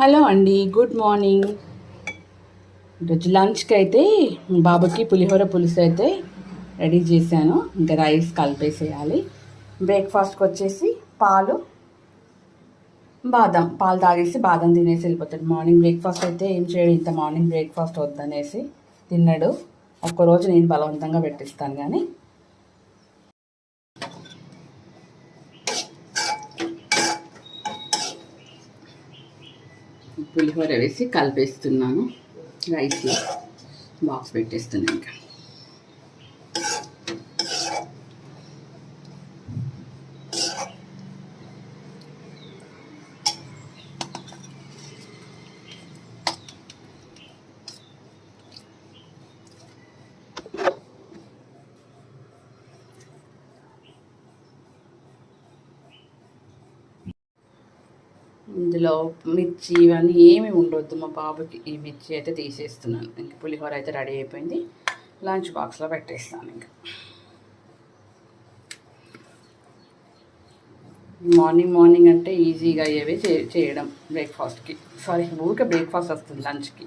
Hello అండి, good morning. ఈరోజు లంచ్కి అయితే బాబుకి పులిహోర పులుసు అయితే రెడీ చేశాను. ఇంకా రైస్ కలిపేసేయాలి. బ్రేక్ఫాస్ట్కి వచ్చేసి పాలు తాగేసి బాదం తినేసి వెళ్ళిపోతాడు. మార్నింగ్ బ్రేక్ఫాస్ట్ అయితే ఏం చేయడు, ఇంత మార్నింగ్ బ్రేక్ఫాస్ట్ వద్దనేసి తిన్నాడు. ఒక్కరోజు నేను బలవంతంగా పెట్టిస్తాను. కానీ పులిహోర వేసి కలిపేస్తున్నాను. రైస్లో బాక్స్ పెట్టేస్తున్నాను. ఇంకా ఇందులో మిర్చి ఇవన్నీ ఏమి ఉండొద్దు మా బాబుకి. ఈ మిర్చి అయితే తీసేస్తున్నాను. ఇంక పులిహోర అయితే రెడీ అయిపోయింది. లంచ్ బాక్స్లో పెట్టేస్తాను. ఇంకా మార్నింగ్ అంటే ఈజీగా అయ్యేవి చేయడం బ్రేక్ఫాస్ట్కి. ఊరికే బ్రేక్ఫాస్ట్ వస్తుంది లంచ్కి.